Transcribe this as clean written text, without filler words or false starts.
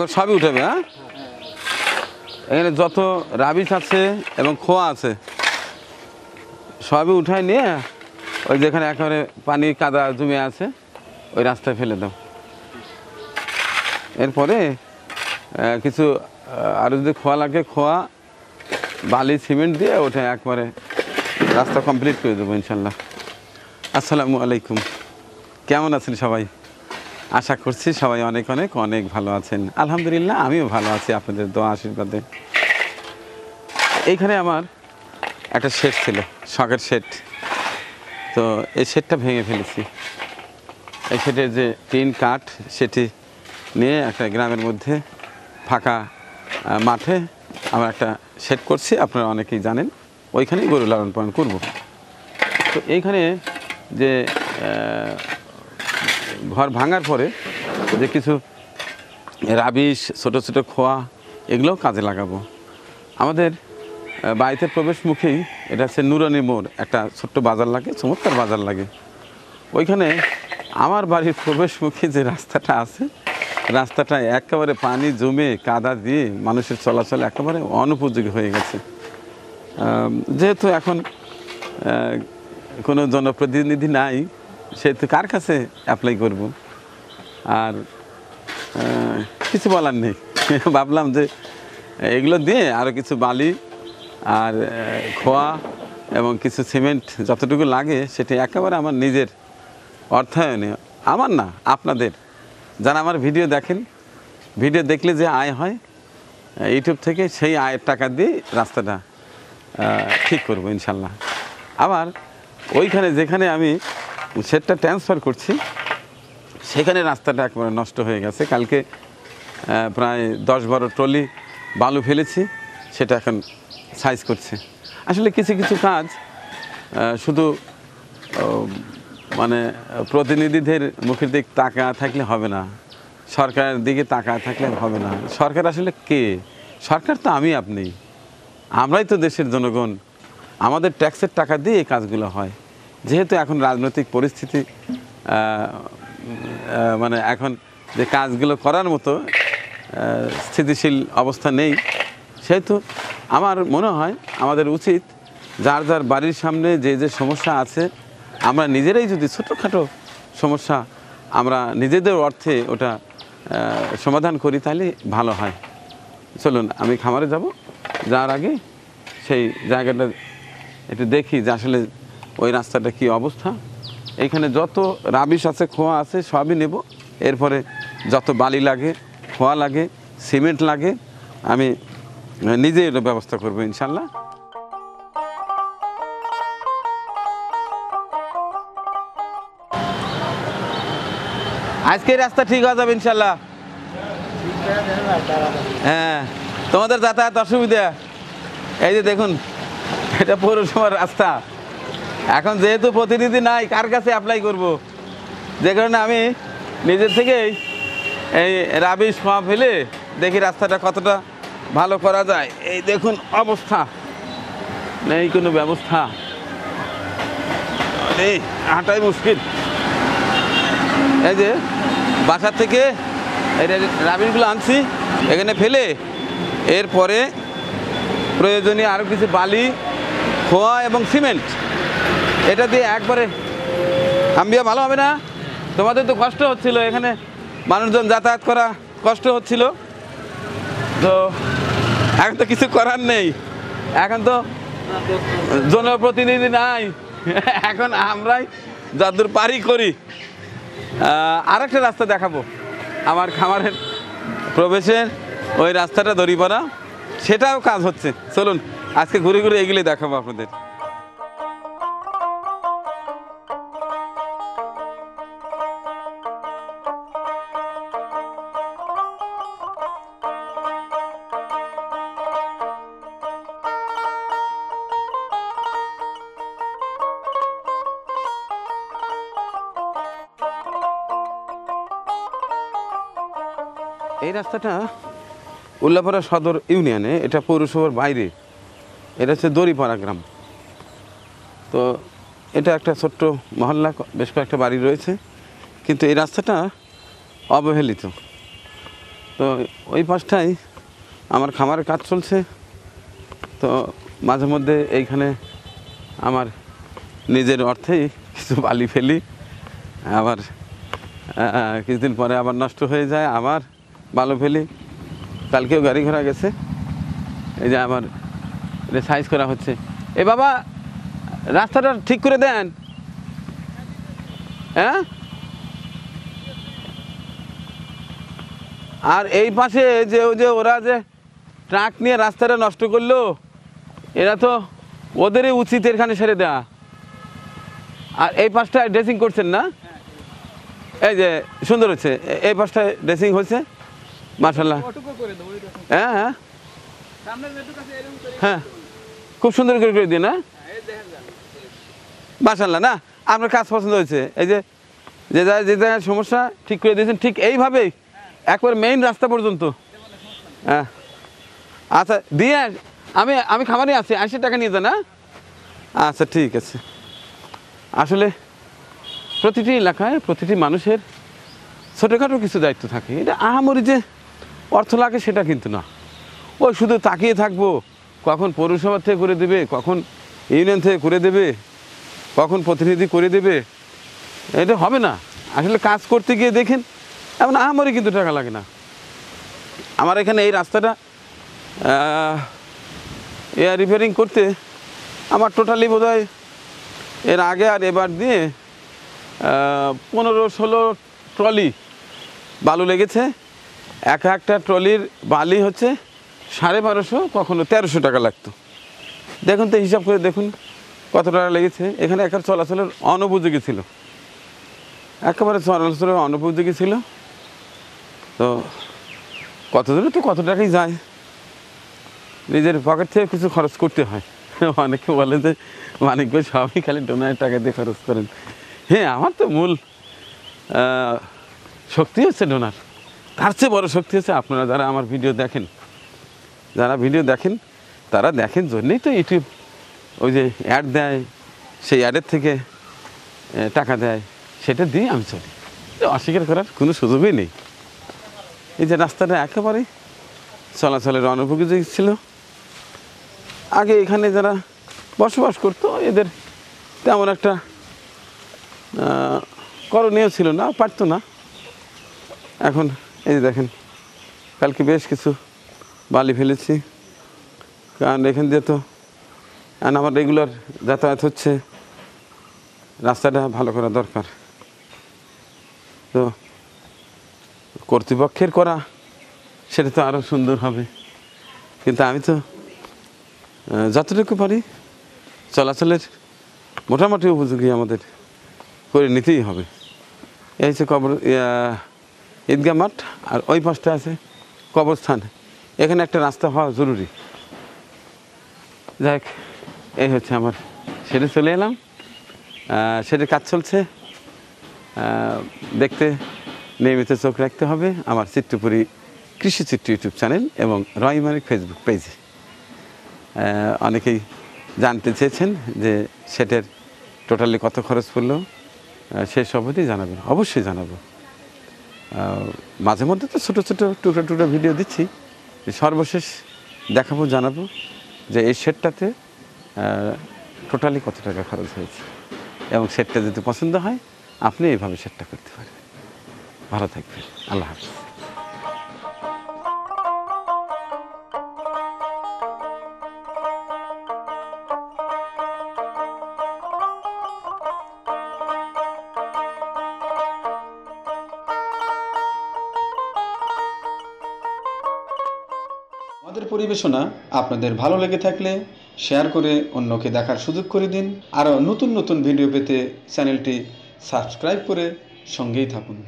এখন সবই উঠাবে। হ্যাঁ, এখানে যত রাবিশ আছে এবং খোয়া আছে সবই উঠায় নিয়ে ওই যেখানে একেবারে পানি কাদা জমে আছে ওই রাস্তায় ফেলে দাও। এরপরে কিছু আরও যদি খোয়া লাগে, খোয়া বালি সিমেন্ট দিয়ে ওটা একবারে রাস্তা কমপ্লিট করে দেবো ইনশাল্লাহ। আসসালামু আলাইকুম, কেমন আছেন সবাই? আশা করছি সবাই অনেক অনেক অনেক ভালো আছেন। আলহামদুলিল্লাহ আমিও ভালো আছি আপনাদের দোয়া আশীর্বাদে। এইখানে আমার একটা শেড ছিল, শখের শেড। তো এই শেডটা ভেঙে ফেলেছি। এই শেডের যে টিন কাঠ সেটি নিয়ে একটা গ্রামের মধ্যে ফাঁকা মাঠে আমরা একটা শেড করছি, আপনারা অনেকেই জানেন। ওইখানেই গরু লালন পালন করব। তো এইখানে যে ঘর ভাঙার পরে যে কিছু রাবিশ, ছোটো ছোটো খোয়া, এগুলোও কাজে লাগাবো। আমাদের বাড়িতে প্রবেশ মুখেই এটা হচ্ছে নুরানি মোড়, একটা ছোট্ট বাজার লাগে, চমৎকার বাজার লাগে। ওইখানে আমার বাড়ির প্রবেশ মুখে যে রাস্তাটা আছে, রাস্তাটা একেবারে পানি জমে কাদা দিয়ে মানুষের চলাচল একেবারে অনুপযোগী হয়ে গেছে। যেহেতু এখন কোনো জনপ্রতিনিধি নাই, সেহেতু কার কাছে অ্যাপ্লাই করব? আর কিছু বলার নেই। ভাবলাম যে এগুলো দিয়ে আরও কিছু বালি আর খোয়া এবং কিছু সিমেন্ট যতটুকু লাগে সেটি একেবারে আমার নিজের অর্থায়নে, আমার না আপনাদের, যারা আমার ভিডিও দেখেন, ভিডিও দেখলে যে আয় হয় ইউটিউব থেকে, সেই আয়ের টাকা দিয়ে রাস্তাটা ঠিক করব ইনশাল্লাহ। আবার ওইখানে যেখানে আমি সেটটা ট্রান্সফার করছি সেখানে রাস্তাটা একেবারে নষ্ট হয়ে গেছে। কালকে প্রায় 10-12 ট্রলি বালু ফেলেছি, সেটা এখন সাইজ করছে। আসলে কিছু কিছু কাজ শুধু মানে প্রতিনিধিদের মুখের দিকে তাকা থাকলে হবে না, সরকারের দিকে তাকা থাকলে হবে না। সরকার আসলে কে? সরকার তো আমি আপনি, আমরাই তো দেশের জনগণ। আমাদের ট্যাক্সের টাকা দিয়ে এই কাজগুলো হয়। যেহেতু এখন রাজনৈতিক পরিস্থিতি মানে এখন যে কাজগুলো করার মতো স্থিতিশীল অবস্থা নেই, সেহেতু আমার মনে হয় আমাদের উচিত যার যার বাড়ির সামনে যে যে সমস্যা আছে, আমরা নিজেরাই যদি ছোটোখাটো সমস্যা আমরা নিজেদের অর্থে ওটা সমাধান করি তাহলে ভালো হয়। চলুন আমি খামারে যাব, যাওয়ার আগে সেই জায়গাটা একটু দেখি যে আসলে ওই রাস্তাটা কী অবস্থা। এইখানে যত রাবিশ আছে, খোয়া আছে, সবই নেব। এরপরে যত বালি লাগে, খোয়া লাগে, সিমেন্ট লাগে, আমি নিজে এটা ব্যবস্থা করবো ইনশাল্লাহ। আজকে রাস্তা ঠিক হয়ে যাবে ইনশাল্লাহ। হ্যাঁ, তোমাদের যাতায়াত অসুবিধা, এই যে দেখুন এটা পৌরসভার রাস্তা। এখন যেহেতু প্রতিনিধি নাই, কার কাছে অ্যাপ্লাই করব? যে কারণে আমি নিজের থেকেই এই রাবিশ খোয়া ফেলে দেখি রাস্তাটা কতটা ভালো করা যায়। এই দেখুন অবস্থা, নেই কোনো ব্যবস্থা, এই হাঁটাই মুশকিল। এই যে বাসার থেকে এই রাবিশগুলো আনছি এখানে ফেলে, এরপরে প্রয়োজনীয় আরও কিছু বালি, খোয়া এবং সিমেন্ট এটা দিয়ে একবারে আম্বিয়া ভালো হবে না? তোমাদের তো কষ্ট হচ্ছিল, এখানে মানুষজন যাতায়াত করা কষ্ট হচ্ছিল, তো এখন তো কিছু করার নেই। এখন তো জনপ্রতিনিধি নাই, এখন আমরাই যতদূর পারি করি। আরেকটা রাস্তা দেখাবো, আমার খামারের প্রবেশের ওই রাস্তাটা দড়িপাড়া, সেটাও কাজ হচ্ছে। চলুন আজকে ঘুরে ঘুরে এগুলি দেখাবো আপনাদের। এই রাস্তাটা উল্লাপাড়া সদর ইউনিয়নে, এটা পৌরসভার বাইরে, এটা হচ্ছে দড়িপাড়া গ্রাম। তো এটা একটা ছোট্ট মহল্লা, বেশ কয়েকটা বাড়ি রয়েছে, কিন্তু এই রাস্তাটা অবহেলিত। তো ওই পাশটায় আমার খামারের কাজ চলছে। তো মাঝে মধ্যে এইখানে আমার নিজের অর্থেই কিছু বালি ফেলি, আবার কিছুদিন পরে আবার নষ্ট হয়ে যায়, আবার বালু ফেলি। কালকেও গাড়ি ঘোড়া গেছে, এই যে আমার এটা সাইজ করা হচ্ছে। এ বাবা, রাস্তাটা ঠিক করে দেন। হ্যাঁ, আর এই পাশে যে ওরা যে ট্রাক নিয়ে রাস্তাটা নষ্ট করলো, এরা তো ওদেরই উচিত এখানে সেরে দেওয়া। আর এই পাশটায় ড্রেসিং করছেন না? এই যে সুন্দর হচ্ছে, এই পাশটায় ড্রেসিং হয়েছে মাশাআল্লাহ। হ্যাঁ হ্যাঁ হ্যাঁ, খুব সুন্দর করে দিয়ে না মাশাআল্লাহ। না, আপনার কাজ পছন্দ হয়েছে। এই যে যে জায়গায় সমস্যা ঠিক করে দিয়েছেন, ঠিক এইভাবেই একবার মেইন রাস্তা পর্যন্ত। হ্যাঁ আচ্ছা, দিয়ে আমি খামারে আছি, 80 টাকা নিয়ে যান। আচ্ছা ঠিক আছে। আসলে প্রতিটি এলাকায় প্রতিটি মানুষের ছোটোখাটো কিছু দায়িত্ব থাকে। এটা আহামরি যে অর্থ লাগে সেটা কিন্তু না। ওই শুধু তাকিয়ে থাকবো কখন পৌরসভা থেকে করে দেবে, কখন ইউনিয়ন থেকে করে দেবে, কখন প্রতিনিধি করে দেবে, এটা হবে না। আসলে কাজ করতে গিয়ে দেখেন এমন আহামরি কিন্তু টাকা লাগে না। আমার এখানে এই রাস্তাটা এয়ার রিপেয়ারিং করতে আমার টোটালি বোধহয় এর আগে আর এবার দিয়ে 15-16 ট্রলি বালু লেগেছে। একটা ট্রলির বালি হচ্ছে 1250, কখনো 1300 টাকা লাগতো। দেখুন তো, হিসাব করে দেখুন কত টাকা লেগেছে। এখানে একটা চলাচলের অনুপযোগী ছিল, একেবারে চলাচলের অনুপযোগী ছিল। তো কত দূরে তো কত টাকাই যায়, নিজের পকেট থেকে কিছু খরচ করতে হয়। অনেকে বলে যে মানিক ভাই সবই খালি ডোনারের টাকা দিয়ে খরচ করেন। হ্যাঁ, আমার তো মূল শক্তি হচ্ছে ডোনার। তার চেয়ে বড় শক্তি হচ্ছে আপনারা যারা আমার ভিডিও দেখেন। যারা ভিডিও দেখেন তারা দেখেন জন্যেই তো ইউটিউব ওই যে অ্যাড দেয়, সেই অ্যাডের থেকে টাকা দেয়, সেটা দিয়ে আমি চলি। অস্বীকার করার কোনো সুযোগই নেই। এই যে রাস্তাটা একেবারেই চলাচলের অনুপযোগী ছিল। আগে এখানে যারা বসবাস করতো এদের তেমন একটা করণীয় ছিল না, পারতো না। এখন এই যে দেখেন, কালকে বেশ কিছু বালি ফেলেছি, কারণ এখান দিয়ে তো আমার রেগুলার যাতায়াত হচ্ছে, রাস্তাটা ভালো করা দরকার। তো কর্তৃপক্ষের করা সেটা তো আরও সুন্দর হবে, কিন্তু আমি তো যতটুকু পারি চলাচলের মোটামুটি উপযোগী আমাদের করে নিতেই হবে। এই হচ্ছে ঈদগাহ মাঠ, আর ওই পাশটা আছে কবরস্থান। এখানে একটা রাস্তা হওয়া জরুরি। যাক, এই হচ্ছে আমার সেটা চলে এলাম, সেটা কাজ চলছে। দেখতে নিয়মিত চোখ রাখতে হবে আমার চিত্রপুরী কৃষি চিত্র ইউটিউব চ্যানেল এবং রয় মানিক ফেসবুক পেজে। অনেকেই জানতে চেয়েছেন যে সেটার টোটালি কত খরচ পড়লো, সেই সবই জানাবেন, অবশ্যই জানাবো। মাঝে মধ্যে তো ছোটো ছোটো টুকরা ভিডিও দিচ্ছি, সর্বশেষ দেখাবো, জানাবো যে এই সেটটাতে টোটালি কত টাকা খরচ হয়েছে, এবং সেটটা যদি পছন্দ হয় আপনি এইভাবে সেটটা করতে পারেন। ভালো থাকবেন, আল্লাহ হাফেজ। আমাদের পরিবেশনা আপনাদের ভালো লেগে থাকলে শেয়ার করে অন্যকে দেখার সুযোগ করে দিন। আরও নতুন নতুন ভিডিও পেতে চ্যানেলটি সাবস্ক্রাইব করে সঙ্গেই থাকুন।